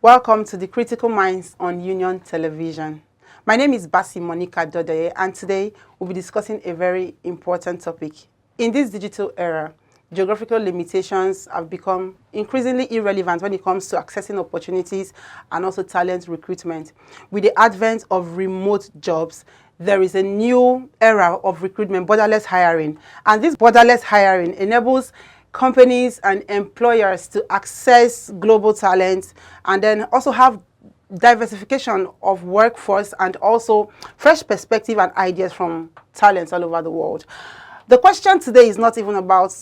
Welcome to the Critical Minds on Union Television. My name is Basi Monica Dodoye, and today we'll be discussing a very important topic. In this digital era, geographical limitations have become increasingly irrelevant when it comes to accessing opportunities and also talent recruitment. With the advent of remote jobs, there is a new era of recruitment, borderless hiring. And this borderless hiring enables companies and employers to access global talent and then also have diversification of workforce and also fresh perspective and ideas from talents all over the world. The question today is not even about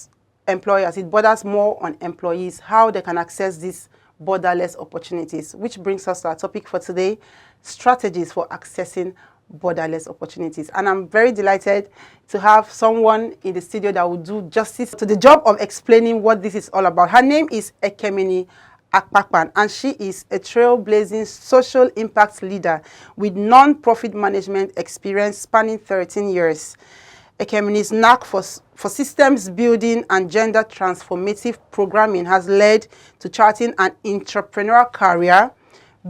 employers. It borders more on employees, how they can access these borderless opportunities, which brings us to our topic for today, strategies for accessing borderless opportunities. And I'm very delighted to have someone in the studio that will do justice to the job of explaining what this is all about. Her name is Ekemini Akpakpan, and she is a trailblazing social impact leader with non-profit management experience spanning 13 years. Ekemini's knack for systems building and gender transformative programming has led to charting an entrepreneurial career,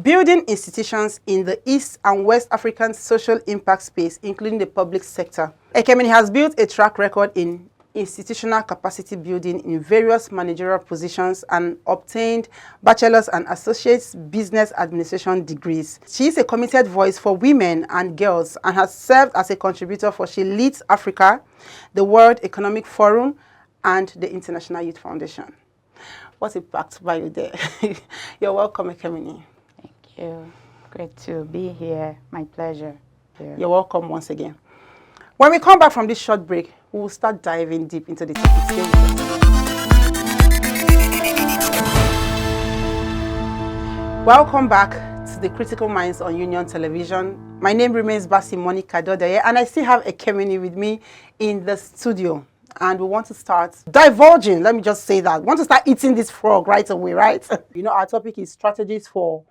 building institutions in the East and West African social impact space, including the public sector. Ekemini has built a track record in institutional capacity building in various managerial positions and obtained bachelor's and associate's business administration degrees. She is a committed voice for women and girls and has served as a contributor for She Leads Africa, the World Economic Forum, and the International Youth Foundation. What a packed bio there. You're welcome, Ekemini. Thank you. Great to be here. My pleasure. You're welcome once again. When we come back from this short break, we will start diving deep into the topic. Stay with us. Welcome back to the Critical Minds on Union Television. My name remains Basi Monica Dodoye, and I still have Ekemini with me in the studio. And we want to start divulging, let me just say that. We want to start eating this frog right away, right? You know, our topic is strategies for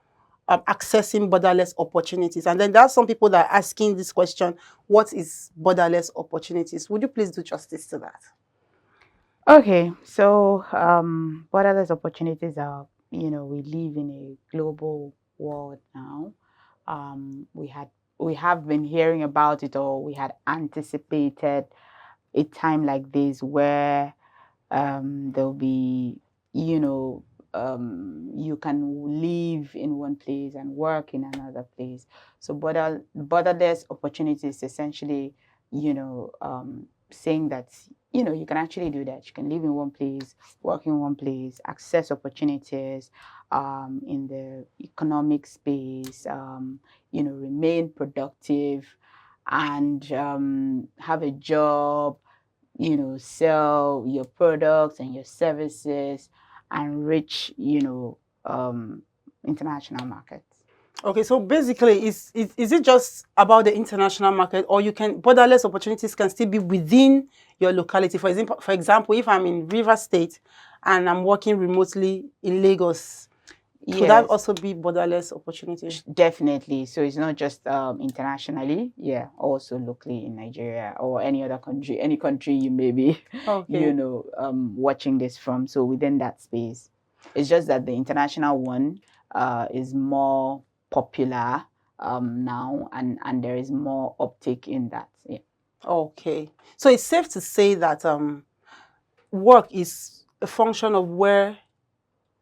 accessing borderless opportunities. And then there are some people that are asking this question, what is borderless opportunities? Would you please do justice to that? Okay, so borderless opportunities are, we live in a global world now. We have been hearing about it, or we had anticipated a time like this where there'll be, you can live in one place and work in another place. So borderless opportunities essentially, saying that, you can actually do that. You can live in one place, work in one place, access opportunities in the economic space, remain productive and have a job, sell your products and your services and reach, international markets. Okay, so basically, is it just about the international market, or borderless opportunities can still be within your locality? For example, if I'm in River State and I'm working remotely in Lagos, could that also be borderless opportunities? Definitely. So it's not just internationally, also locally in Nigeria or any other country, any country you may be, watching this from. So within that space, it's just that the international one is more popular now, and there is more uptake in that. Yeah. Okay. So it's safe to say that work is a function of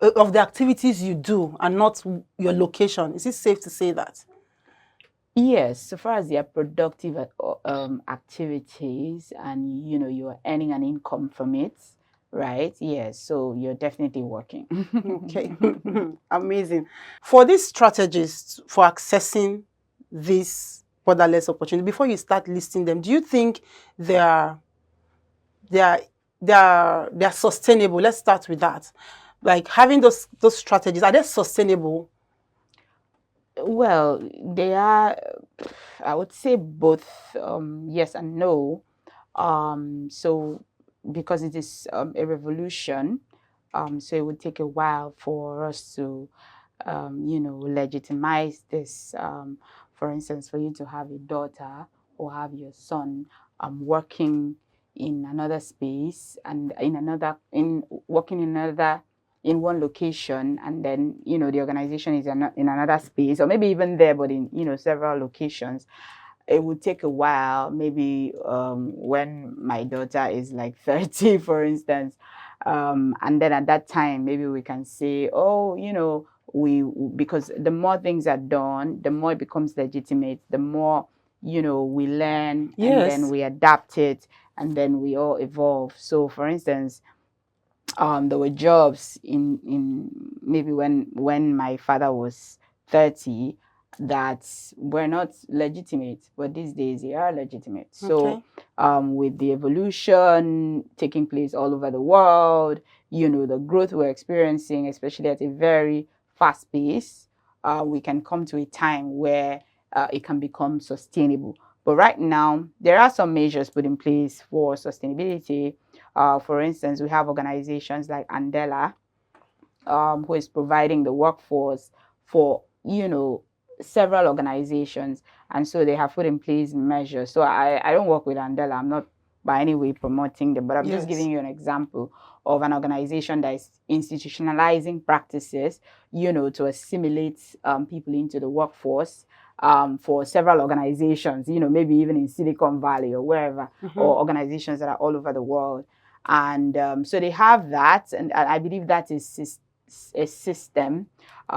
of the activities you do and not your location. Is it safe to say that? Yes, so far as they are productive activities and you're earning an income from it, right? Yes, so you're definitely working. Okay. Amazing. For these strategies for accessing this borderless opportunity, before you start listing them, do you think they are sustainable? Let's start with that. Like having those strategies, are they sustainable? Well, they are, I would say both yes and no. So because it is a revolution, so it would take a while for us to, legitimize this. For instance, for you to have a daughter or have your son working in another space and working in another in one location, and then the organization is in another space, or maybe even there, but in several locations. It would take a while. Maybe when my daughter is like 30, for instance, and then at that time, maybe we can say, oh, we because the more things are done, the more it becomes legitimate, the more we learn, and then Yes. we adapt it, and then we all evolve. So, for instance, there were jobs in maybe when my father was 30 that were not legitimate, but these days they are legitimate. So Okay. with the evolution taking place all over the world, the growth we're experiencing, especially at a very fast pace, we can come to a time where it can become sustainable. But right now, there are some measures put in place for sustainability. For instance, we have organizations like Andela, who is providing the workforce for several organizations, and so they have put in place measures. So I don't work with Andela. I'm not by any way promoting them, but I'm just Yes. giving you an example of an organization that is institutionalizing practices, to assimilate people into the workforce. For several organizations, maybe even in Silicon Valley or wherever, Mm-hmm. or organizations that are all over the world. And so they have that, and I believe that is a system.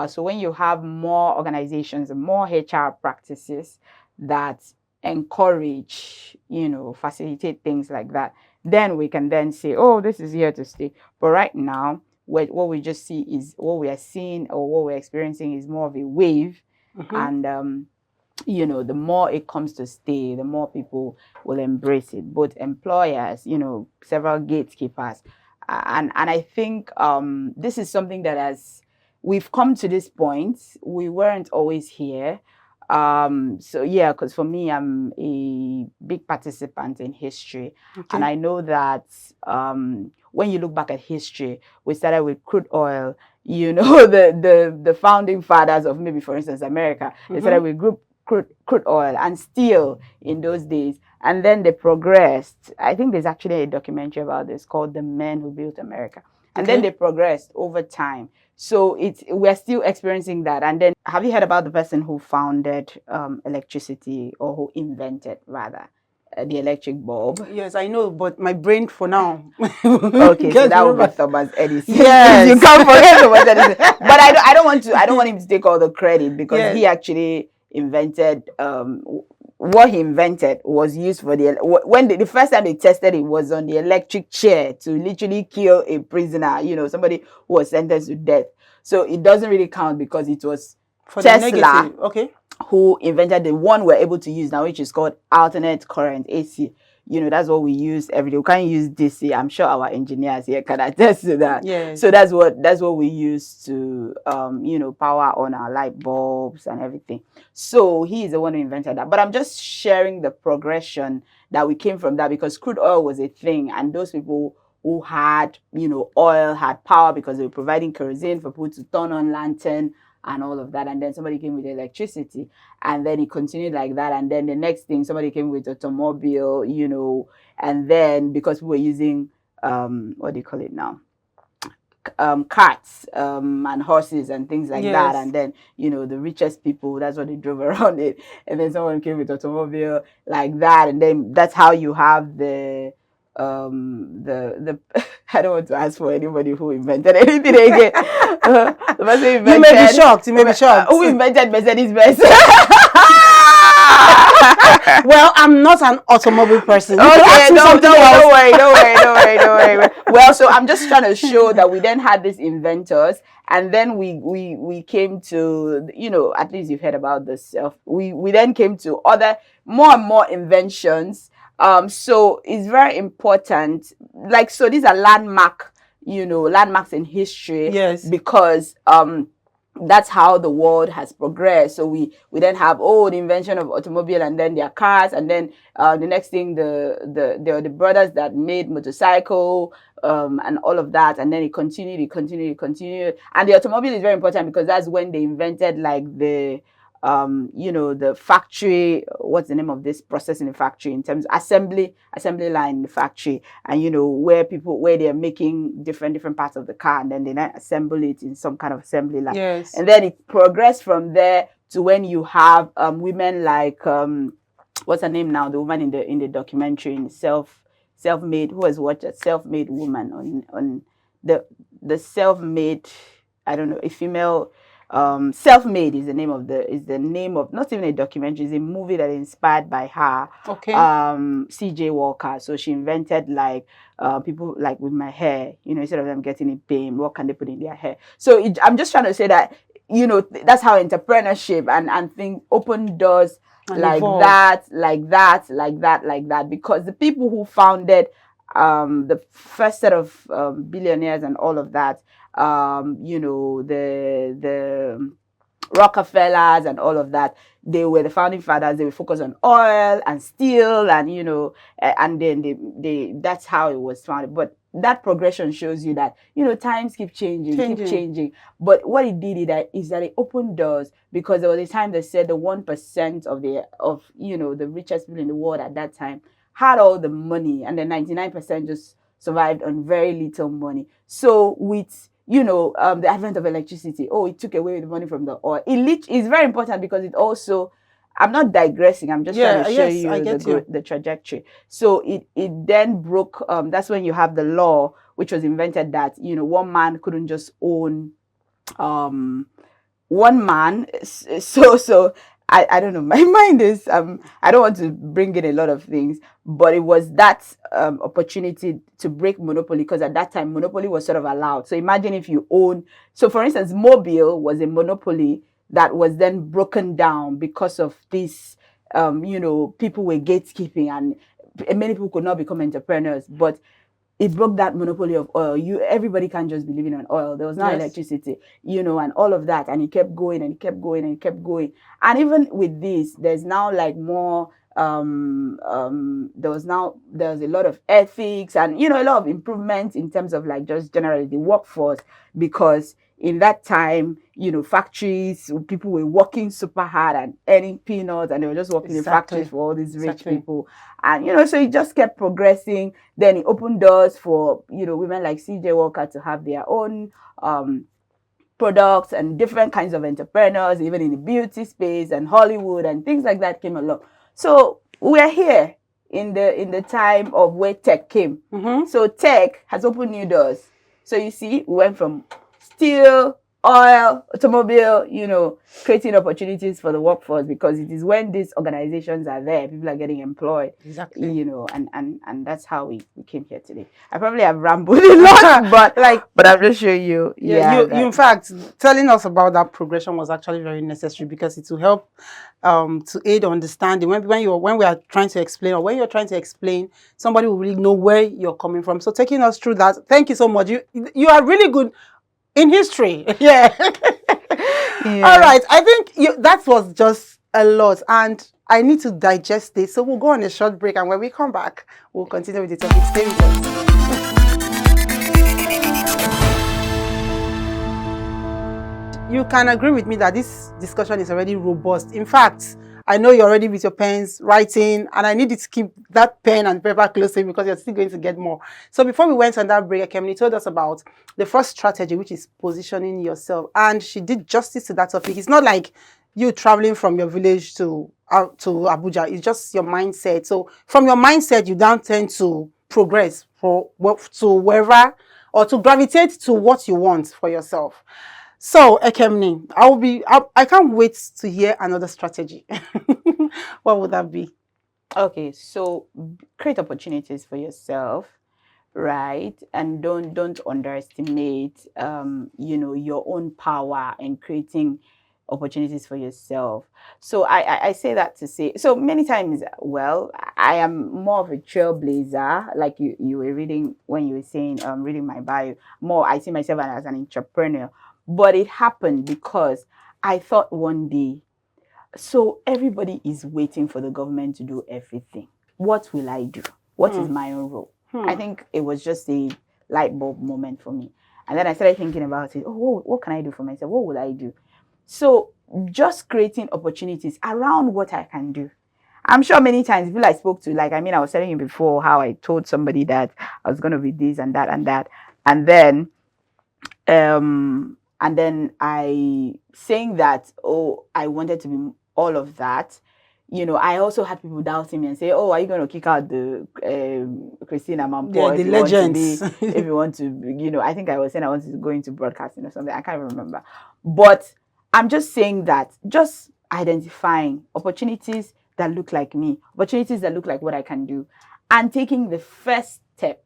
So when you have more organizations and more HR practices that encourage, facilitate things like that, then we can then say, oh, this is here to stay. But right now, what we just see is what we are seeing, or what we're experiencing is more of a wave. Mm-hmm. And the more it comes to stay, the more people will embrace it. Both employers, several gatekeepers, and I think this is something that we've come to this point. We weren't always here. So yeah, because for me, I'm a big participant in history, and Okay. I know that when you look back at history, we started with crude oil. The founding fathers of, maybe for instance, America, they Mm-hmm. started with crude oil and steel in those days, and then they progressed. I think there's actually a documentary about this called "The Men Who Built America," and then Okay. they progressed over time. So we're still experiencing that. And then, have you heard about the person who founded electricity, or who invented rather the electric bulb? Yes, I know, but my brain for now Okay, so can't that would be remember. Thomas Edison. Please, you Yes. can't forget Thomas Edison. But I don't want him to take all the credit, because Yes. he actually invented what he invented was used for when the first time they tested it was on the electric chair to literally kill a prisoner, somebody who was sentenced to death. So it doesn't really count, because it was For the Tesla negative. Okay. who invented the one we're able to use now, which is called alternate current, AC. That's what we use every day. We can't use DC. I'm sure our engineers here can attest to that. Yes. So that's what we use to power on our light bulbs and everything. So he is the one who invented that. But I'm just sharing the progression that we came from that, because crude oil was a thing, and those people who had oil had power, because they were providing kerosene for people to turn on lantern and all of that. And then somebody came with electricity, and then it continued like that. And then the next thing, somebody came with automobile, and then because we were using what do you call it now, carts and horses and things like that. Yes. And then the richest people, that's what they drove around it. And then someone came with automobile like that, and then that's how you have the I don't want to ask for anybody who invented anything again. The person who You may be invented shocked. You may be shocked. who invented Mercedes Benz. Well, I'm not an automobile person. You could Okay, ask me something else. don't worry. Well, so I'm just trying to show that we then had these inventors, and then we came to, at least you've heard about this. We then came to other more and more inventions. So it's very important. Like, so these are landmarks in history, Yes. because that's how the world has progressed. So we then have the invention of automobile, and then their cars, and then the next thing, the brothers that made motorcycle, and all of that. And then it continued. And the automobile is very important, because that's when they invented like the factory, what's the name of this process in the factory in terms of assembly line in the factory, and where they're making different parts of the car, and then they then assemble it in some kind of assembly line. Yes. And then it progressed from there to when you have women like what's her name now, the woman in the documentary, in self-made, who has watched a self-made woman on the self-made, I don't know, a female, self-made is the name of not even a documentary, it's a movie that is inspired by her. Okay. CJ Walker. So she invented like people like with my hair, instead of them getting in pain, what can they put in their hair? So I'm just trying to say that that's how entrepreneurship and things open doors And like evolve. that, because the people who founded the first set of billionaires and all of that, the Rockefellers and all of that, they were the founding fathers. They were focused on oil and steel, and and then they that's how it was founded. But that progression shows you that times keep changing. But what it did is that it opened doors, because there was a time that said the 1% of the richest people in the world at that time had all the money, and the 99% just survived on very little money. So with the advent of electricity, it took away the money from the oil. It's very important, because it also, I'm not digressing, I'm just trying to show you the trajectory. So it then broke, that's when you have the law, which was invented, that one man couldn't just own one man. So I don't know, my mind is I don't want to bring in a lot of things, but it was that opportunity to break monopoly, because at that time monopoly was sort of allowed. So imagine if you own, so for instance, Mobile was a monopoly that was then broken down because of this people were gatekeeping, and many people could not become entrepreneurs. But it broke that monopoly of oil. Everybody can't just be living on oil. There was no electricity, and all of that. And it kept going, and it kept going, and it kept going. And even with this, there's now like more, there's a lot of ethics, and a lot of improvements in terms of like just generally the workforce, because in that time, factories, people were working super hard and earning peanuts, and they were just working in factories for all these rich people. And, so it just kept progressing. Then it opened doors for, women like CJ Walker to have their own products, and different kinds of entrepreneurs, even in the beauty space and Hollywood and things like that came along. So we're here in the time of where tech came. Mm-hmm. So tech has opened new doors. So you see, we went from steel, oil, automobile, creating opportunities for the workforce, because it is when these organizations are there, people are getting employed. Exactly. And that's how we came here today. I probably have rambled a lot, but I'm just showing you. You in fact, telling us about that progression was actually very necessary, because it will help to aid understanding when we are trying to explain, or when you're trying to explain, somebody will really know where you're coming from. So taking us through that, thank you so much. You are really good in history. Yeah. All right. I think that was just a lot, and I need to digest this. So we'll go on a short break, and when we come back, we'll continue with the topic. Stay with us. You can agree with me that this discussion is already robust. In fact, I know you're already with your pens writing, and I need you to keep that pen and paper close to you, because you're still going to get more. So before we went on that break, Ekemini told us about the first strategy, which is positioning yourself, and she did justice to that topic. It's not like you traveling from your village to Abuja. It's just your mindset. So from your mindset, you then tend to progress to wherever, or to gravitate to what you want for yourself. So, Ekemini, I can't wait to hear another strategy. What would that be? Okay, so create opportunities for yourself, right? And don't underestimate, your own power in creating opportunities for yourself. So I say that to say, so many times, well, I am more of a trailblazer, like you were reading when you were saying, reading my bio. More, I see myself as an entrepreneur. But it happened because I thought one day, so everybody is waiting for the government to do everything. What will I do? What is my own role? I think it was just a light bulb moment for me. And then I started thinking about it. Oh, what can I do for myself? What will I do? So just creating opportunities around what I can do. I'm sure many times people I spoke to, like, I mean, I was telling you before how I told somebody that I was going to be this and that and that. And then I saying that, oh, I wanted to be all of that. You know, I also had people doubting me and say, oh, are you going to kick out the Christina Yeah, Mampo the if you want to be, legends. if you want to, you know, I think I was saying I wanted to go into broadcasting or something. I can't remember. But I'm just saying that, just identifying opportunities that look like me, opportunities that look like what I can do, and taking the first step.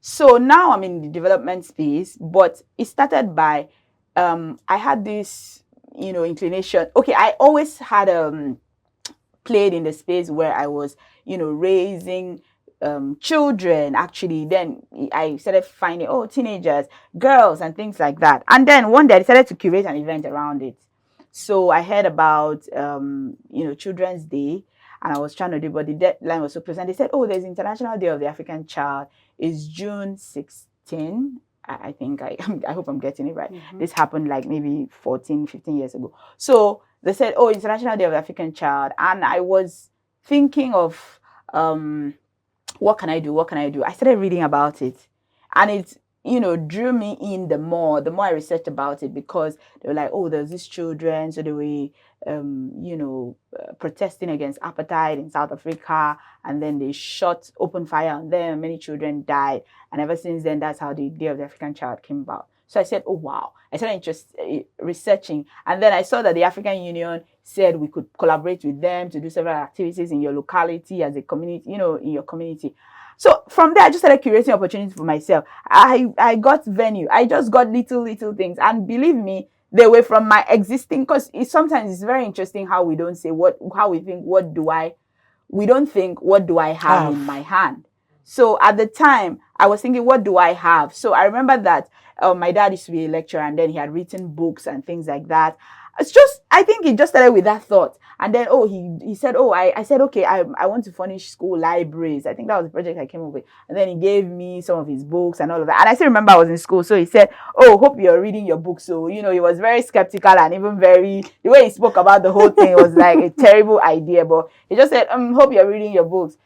So now I'm in the development space, but it started by I had this, you know, inclination. Okay, I always had played in the space where I was, you know, raising children. Actually, then I started finding, oh, teenagers, girls, and things like that. And then one day I decided to curate an event around it. So I heard about, you know, Children's Day, and I was trying to do, but the deadline was so close. And they said, oh, there's International Day of the African Child. It's June 16. I think I hope I'm getting it right. Mm-hmm. This happened like maybe 14, 15 years ago. So they said, oh, International Day of the African Child. And I was thinking of, what can I do? What can I do? I started reading about it. And it, you know, drew me in the more I researched about it, because they were like, oh, there's these children. So they were, you know, protesting against apartheid in South Africa. And then they shot open fire on them. Many children died. And ever since then, that's how the Day of the African Child came about. So I said, oh, wow. I started researching. And then I saw that the African Union said we could collaborate with them to do several activities in your locality, as a community, you know, in your community. So from there, I just started curating opportunities for myself. I got venue. I just got little things. And believe me, they were from my existing, because sometimes it's very interesting how we don't say how we think, we don't think, what do I have in my hand? So at the time, I was thinking, what do I have? So I remember that my dad used to be a lecturer, and then he had written books and things like that. It's just, I think it just started with that thought. And then, oh, he said, oh, I said, okay, I want to furnish school libraries. I think that was the project I came up with. And then he gave me some of his books and all of that. And I still remember I was in school. So he said, oh, hope you're reading your book. So, you know, he was very skeptical, and even the way he spoke about the whole thing was like a terrible idea. But he just said, hope you're reading your books.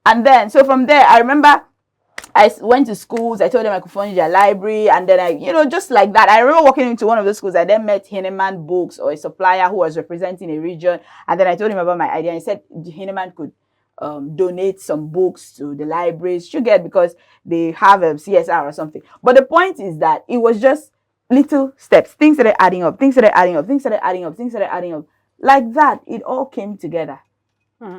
And then, so from there, I remember I went to schools. I told them I could furnish their library. And then I, you know, just like that. I remember walking into one of those schools. I then met Heinemann Books, or a supplier who was representing a region. And then I told him about my idea. And he said Heinemann could donate some books to the libraries. You get, because they have a CSR or something. But the point is that it was just little steps. Things that are adding up. Things that are adding up. Things that are adding up. Things that are adding up. Like that, it all came together.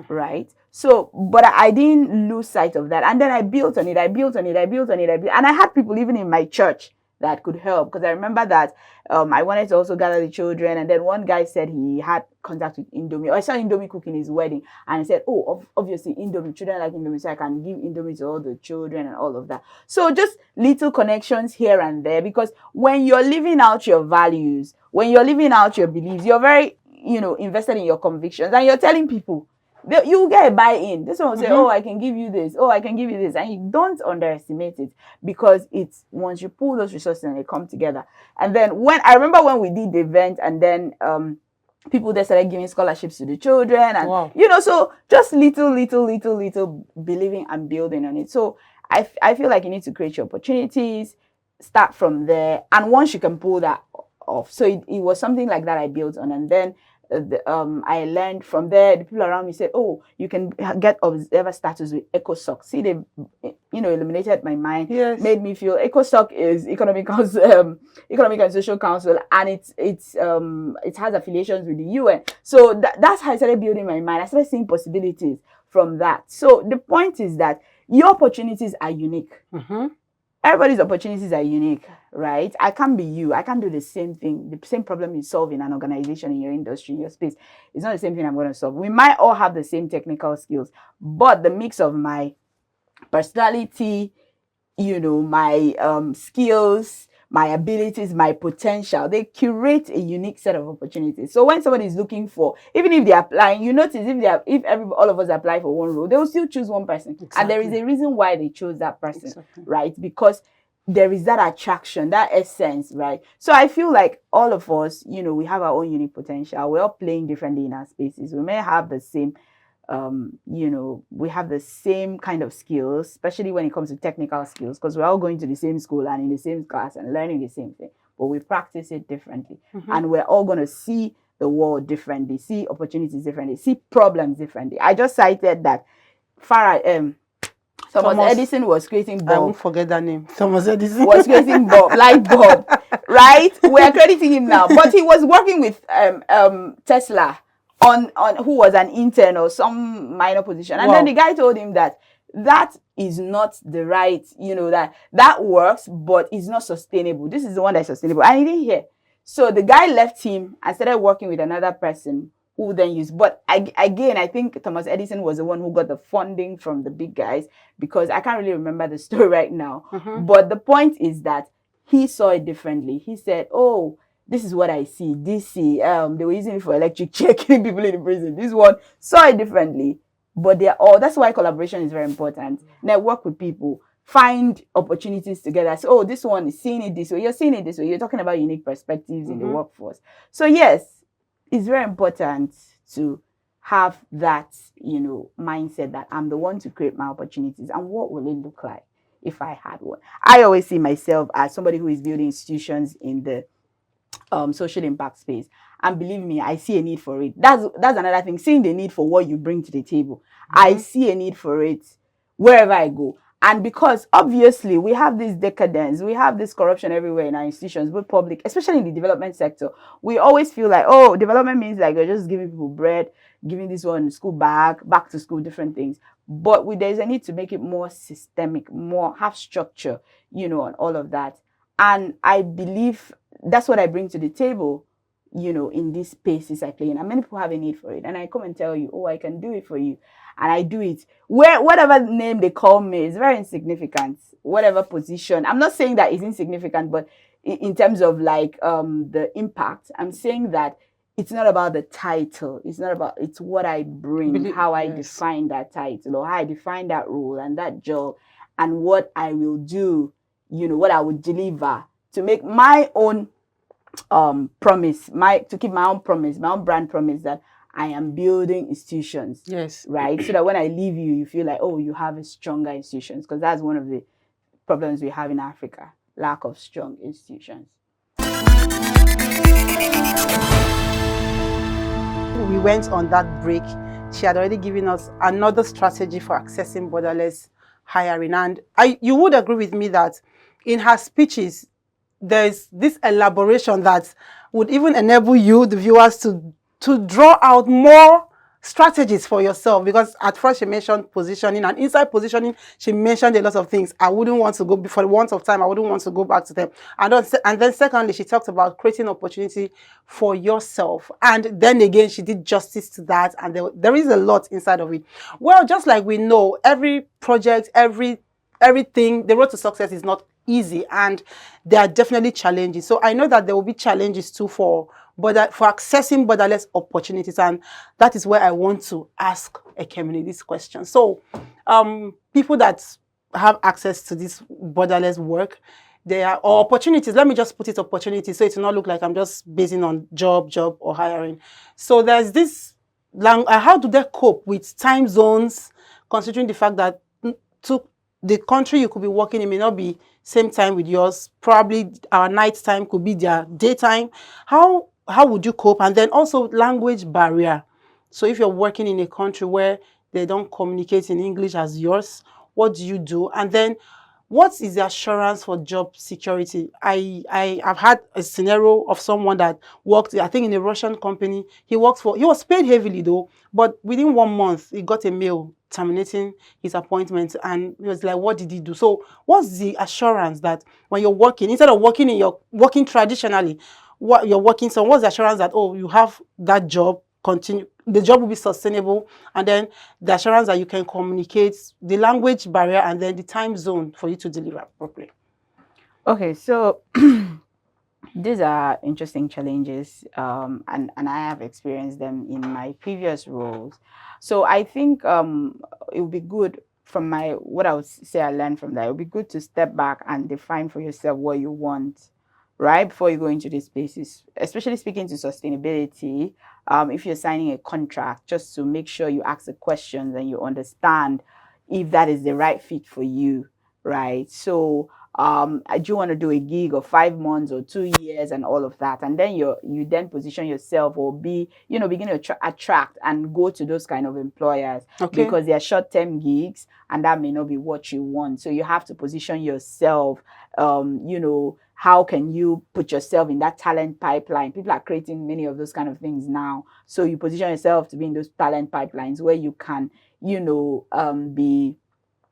Right? So, but I didn't lose sight of that. And then I built on it. And I had people even in my church that could help, because I remember that I wanted to also gather the children. And then one guy said he had contact with Indomie. Or I saw Indomie cooking his wedding. And I said, oh, obviously Indomie, children like Indomie, so I can give Indomie to all the children and all of that. So just little connections here and there, because when you're living out your values, when you're living out your beliefs, you're very, you know, invested in your convictions, and you're telling people, you get a buy-in. This one will say, oh, I can give you this. Oh, I can give you this. And you don't underestimate it, because it's once you pull those resources and they come together. And then I remember when we did the event, and then people there started giving scholarships to the children. And, you know, so just little believing and building on it. So I feel like you need to create your opportunities, start from there. And once you can pull that off. So it was something like that I built on. And then I learned from there. The people around me said, oh, you can get observer status with ECOSOC. See, they, you know, illuminated my mind. Yes. Made me feel ECOSOC is Economic and Social Council, and it has affiliations with the UN. So that's how I started building my mind. I started seeing possibilities from that. So the point is that your opportunities are unique. Everybody's opportunities are unique, right? I can't be you. I can't do the same thing. The same problem you solve in an organization, in your industry, in your space, it's not the same thing I'm going to solve. We might all have the same technical skills, but the mix of my personality, you know, my skills, my abilities, my potential, they curate a unique set of opportunities. So when somebody is looking for, even if they're applying, you notice all of us apply for one role, they will still choose one person. Exactly. And there is a reason why they chose that person, right? Because there is that attraction, that essence, right? So I feel like all of us, we have our own unique potential. We're all playing differently in our spaces. We may have the same, we have the same kind of skills, especially when it comes to technical skills, because we're all going to the same school and in the same class and learning the same thing, but we practice it differently. And we're all going to see the world differently, see opportunities differently, see problems differently. I just cited that Thomas Edison was creating bulb. I won't forget that name. Thomas Edison was creating light bulb, right? We're crediting him now, but he was working with Tesla on who was an intern or some minor position, and then the guy told him that is not the right, that works, but it's not sustainable. This is the one that's sustainable, and he didn't hear. So the guy left him and started working with another person who then used. But again, I think Thomas Edison was the one who got the funding from the big guys, because I can't really remember the story right now. But the point is that he saw it differently. He said, oh, this is what I see. DC, they were using it for electric chair, killing people in the prison. This one saw it differently. But that's why collaboration is very important. Network with people. Find opportunities together. So, oh, this one is seeing it this way. You're seeing it this way. You're talking about unique perspectives in the workforce. So, yes, it's very important to have that, mindset that I'm the one to create my opportunities. And what will it look like if I had one? I always see myself as somebody who is building institutions in the social impact space. And believe me, I see a need for it. That's another thing, seeing the need for what you bring to the table. I see a need for it wherever I go. And because obviously we have this decadence, we have this corruption everywhere in our institutions, both public, especially in the development sector. We always feel like, oh, development means like you're just giving people bread, giving this one school back to school, different things. But there's a need to make it more systemic, more have structure, and all of that. And I believe that's what I bring to the table, in these spaces I play in. And many people have a need for it. And I come and tell you, oh, I can do it for you. And I do it. Whatever name they call me is very insignificant. Whatever position. I'm not saying that it's insignificant, but in terms of like the impact, I'm saying that it's not about the title. It's what I bring, how I define that title, or how I define that role and that job, and what I will do, what I would deliver to make my own promise, to keep my own promise, my own brand promise that I am building institutions. Yes. Right? So that when I leave you, you feel like, oh, you have a stronger institutions. Because that's one of the problems we have in Africa, lack of strong institutions. We went on that break. She had already given us another strategy for accessing borderless hiring. And you would agree with me that in her speeches, there's this elaboration that would even enable you, the viewers, to draw out more strategies for yourself. Because at first she mentioned positioning, and inside positioning she mentioned a lot of things. I wouldn't want to go, for the want of time, I wouldn't want to go back to them. And then secondly, she talked about creating opportunity for yourself, and then again she did justice to that, and there is a lot inside of it. Well, just like we know, every project, everything, the road to success is not easy, and there are definitely challenges. So I know that there will be challenges too for accessing borderless opportunities, and that is where I want to ask Ekemini this question. So people that have access to this borderless work, there are opportunities. Let me just put it opportunities, so it will not look like I'm just basing on job or hiring. So there's this how do they cope with time zones, considering the fact that the country you could be working in may not be same time with yours. Probably our night time could be their daytime. How would you cope? And then also language barrier. So if you're working in a country where they don't communicate in English as yours, what do you do? And then what is the assurance for job security? I've had a scenario of someone that worked, I think, in a Russian company. He was paid heavily though, but within 1 month, he got a mail terminating his appointment, and he was like, what did he do? So what's the assurance that when you're working, instead of working traditionally, what's the assurance that, oh, you have that job, continue, the job will be sustainable, and then the assurance that you can communicate, the language barrier, and then the time zone for you to deliver properly? Okay, so these are interesting challenges, and I have experienced them in my previous roles. So I think it would be good from my what I would say I learned from that, it would be good to step back and define for yourself what you want, right, before you go into these spaces, especially speaking to sustainability. If you're signing a contract, just to make sure you ask the questions and you understand if that is the right fit for you, right? So I do want to do a gig of 5 months or 2 years and all of that, and then you then position yourself or be, begin to attract and go to those kind of employers, Okay. because they are short-term gigs and that may not be what you want. So you have to position yourself. How can you put yourself in that talent pipeline? People are creating many of those kind of things now. So you position yourself to be in those talent pipelines where you can, be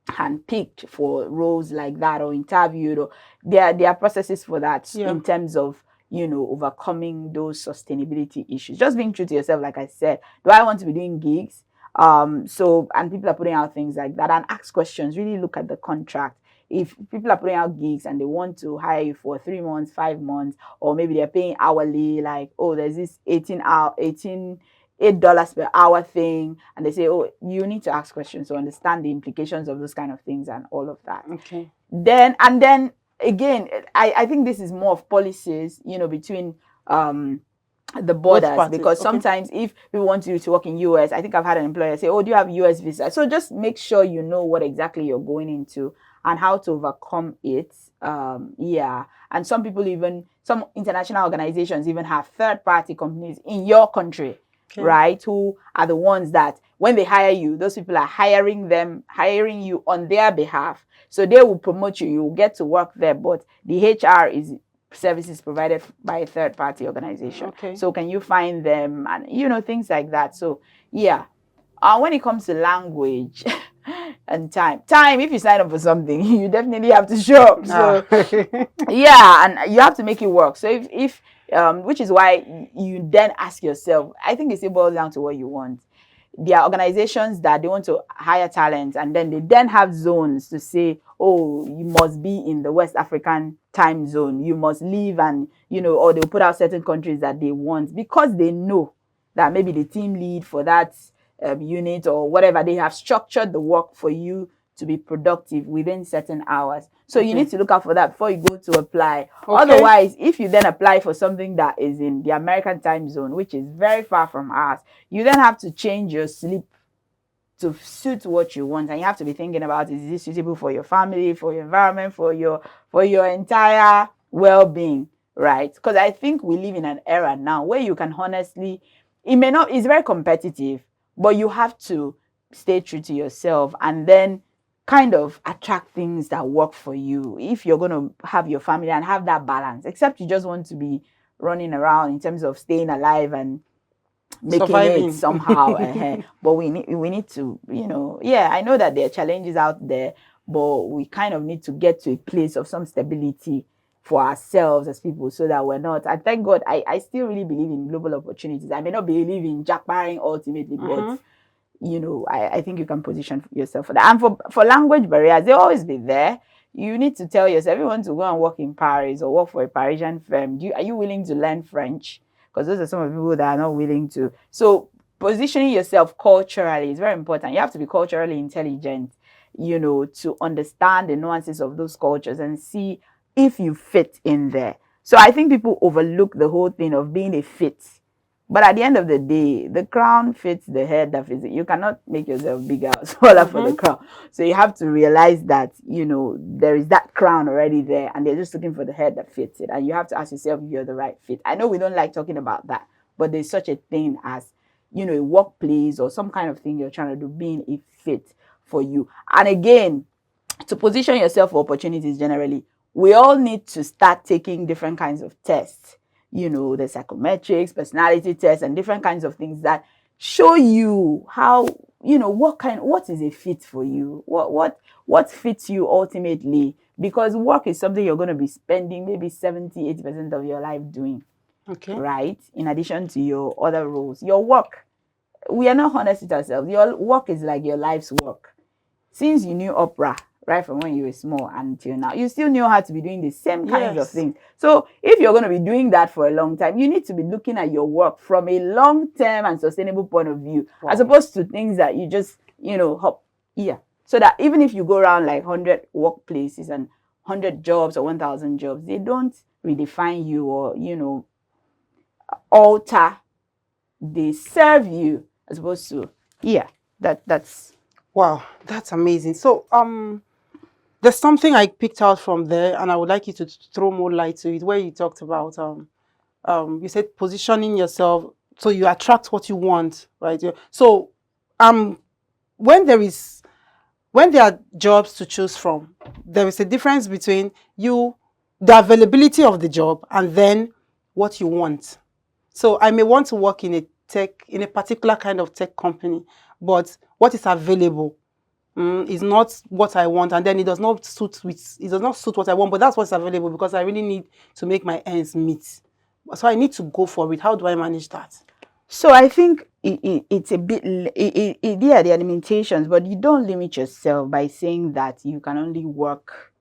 handpicked for roles like that or interviewed, or there are processes for that Yeah. in terms of overcoming those sustainability issues. Just being true to yourself, like I said. Do I want to be doing gigs? And people are putting out things like that, and ask questions. Really look at the contract. If people are putting out gigs and they want to hire you for 3 months, 5 months, or maybe they're paying hourly, like, oh, there's this 8 dollars per hour thing, and they say, oh, you need to ask questions to understand the implications of those kind of things and all of that. Okay. Then again, I think this is more of policies, between the Both borders, parties. because Okay. sometimes if we want you to work in US, I think I've had an employer say, oh, do you have US visa? So just make sure you know what exactly you're going into and how to overcome it. Yeah. And some international organizations even have third party companies in your country, Okay. right, who are the ones that when they hire you, those people are hiring you on their behalf. So they will promote you, you will get to work there, but the HR is services provided by a third party organization. Okay. So can you find them, and things like that. So yeah. When it comes to language and time, if you sign up for something, you definitely have to show up. So yeah, and you have to make it work. So if which is why you then ask yourself, I think it still boils down to what you want. There are organizations that they want to hire talent, and then they then have zones to say, oh, you must be in the West African time zone, you must leave, and or they'll put out certain countries that they want, because they know that maybe the team lead for that unit or whatever, they have structured the work for you to be productive within certain hours. So you need to look out for that before you go to apply. Okay. Otherwise, if you then apply for something that is in the American time zone, which is very far from ours, you then have to change your sleep to suit what you want, and you have to be thinking about, is this suitable for your family, for your environment, for your entire well-being, right? Because I think we live in an era now where you can honestly, it's very competitive, but you have to stay true to yourself and then kind of attract things that work for you if you're going to have your family and have that balance, except you just want to be running around in terms of staying alive and making Surviving. it somehow. But we need to, yeah, I know that there are challenges out there, but we kind of need to get to a place of some stability for ourselves as people, so that we're not, and thank God, I still really believe in global opportunities. I may not believe in jackparing ultimately, but I think you can position yourself for that. And for language barriers, they'll always be there. You need to tell yourself, if you want to go and work in Paris or work for a Parisian firm, are you willing to learn French? Because those are some of the people that are not willing to. So positioning yourself culturally is very important. You have to be culturally intelligent, to understand the nuances of those cultures and see if you fit in there. So I think people overlook the whole thing of being a fit. But at the end of the day, the crown fits the head that fits it. You cannot make yourself bigger or smaller for the crown. So you have to realize that, there is that crown already there, and they're just looking for the head that fits it. And you have to ask yourself if you're the right fit. I know we don't like talking about that, but there's such a thing as, a workplace or some kind of thing you're trying to do being a fit for you. And again, to position yourself for opportunities generally, we all need to start taking different kinds of tests. The psychometrics, personality tests, and different kinds of things that show you how, what is a fit for you, what fits you ultimately, because work is something you're going to be spending maybe 70-80% of your life doing. Okay. Right? In addition to your other roles, your work, we are not honest with ourselves. Your work is like your life's work. Since you knew opera, right from when you were small until now, you still knew how to be doing the same kinds of things. So if you're going to be doing that for a long time, you need to be looking at your work from a long-term and sustainable point of view, as opposed to things that you just, hop. Yeah. So that even if you go around like 100 workplaces and 100 jobs or 1,000 jobs, they don't redefine you or, alter. They serve you as opposed to, yeah, that's. Wow, that's amazing. So, there's something I picked out from there, and I would like you to throw more light to it, where you talked about, you said positioning yourself so you attract what you want, right? So, um, when there is when there are jobs to choose from, there is a difference between the availability of the job, and then what you want. So I may want to work in a particular kind of tech company, but what is available is not what I want, and then it does not suit what I want, but that's what's available because I really need to make my ends meet. So I need to go for it. How do I manage that? So I think it's a bit, yeah, there are limitations, but you don't limit yourself by saying that you can only work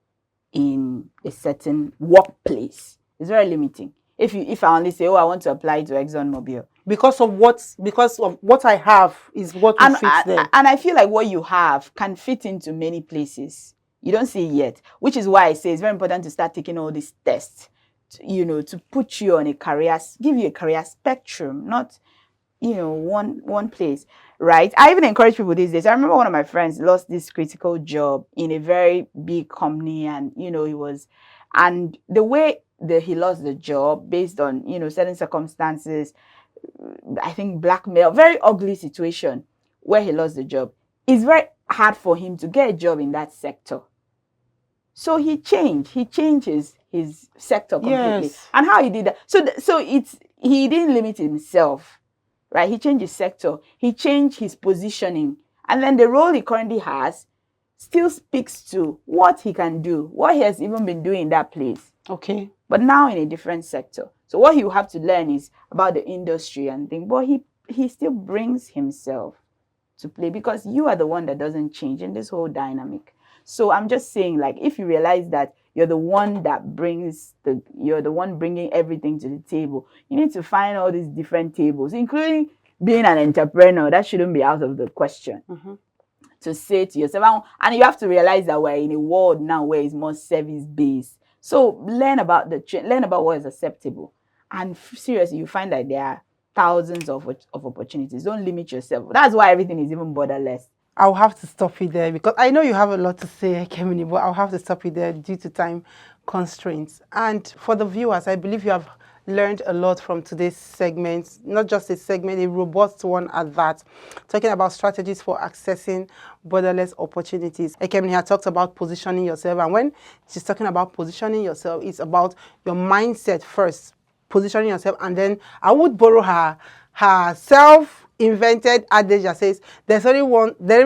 in a certain workplace. It's very limiting. If I only say, oh, I want to apply to ExxonMobil, Because of what I have is what will and fit them. and I feel like what you have can fit into many places. You don't see it yet, which is why I say it's very important to start taking all these tests, to put you on a career, give you a career spectrum, not one place, right? I even encourage people these days. I remember one of my friends lost this critical job in a very big company, and and the way that he lost the job based on certain circumstances, I think blackmail, very ugly situation where he lost the job. It's very hard for him to get a job in that sector. So he changed. He changed his sector completely. Yes. And how he did that? So he didn't limit himself, right? He changed his sector. He changed his positioning. And then the role he currently has still speaks to what he can do, what he has even been doing in that place. Okay. But now in a different sector. So what he will have to learn is about the industry and things. But he still brings himself to play because you are the one that doesn't change in this whole dynamic. So I'm just saying, like, if you realize that you're the one you're the one bringing everything to the table, you need to find all these different tables, including being an entrepreneur. That shouldn't be out of the question. Mm-hmm. To say to yourself, and you have to realize that we're in a world now where it's more service based. So learn about what is acceptable, and seriously, you find that there are thousands of opportunities. Don't limit yourself. That's why everything is even borderless. I'll have to stop you there because I know you have a lot to say, Kemini, but I'll have to stop you there due to time constraints. And for the viewers, I believe you have learned a lot from today's segment, not just a segment, a robust one at that, talking about strategies for accessing borderless opportunities. Ekemini had talked about positioning yourself, and when she's talking about positioning yourself, it's about your mindset first, positioning yourself, and then I would borrow her self-invented adage that says there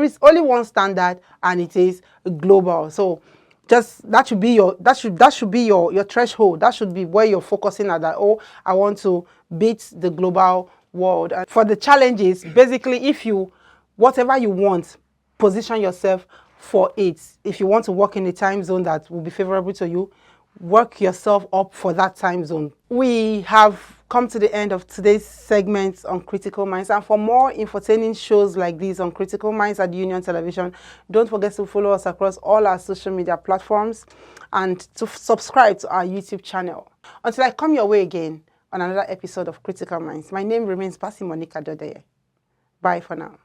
is only one standard, and it is global. So just that should be your threshold. That should be where you're focusing at, that, oh, I want to beat the global world. And for the challenges, basically, whatever you want, position yourself for it. If you want to work in a time zone that will be favorable to you, work yourself up for that time zone. We have come to the end of today's segment on Critical Minds, and for more entertaining shows like these on Critical Minds at Union Television, don't forget to follow us across all our social media platforms and to subscribe to our YouTube channel. Until I come your way again on another episode of Critical Minds, my name remains Bassi Monica Dodeye. Bye for now.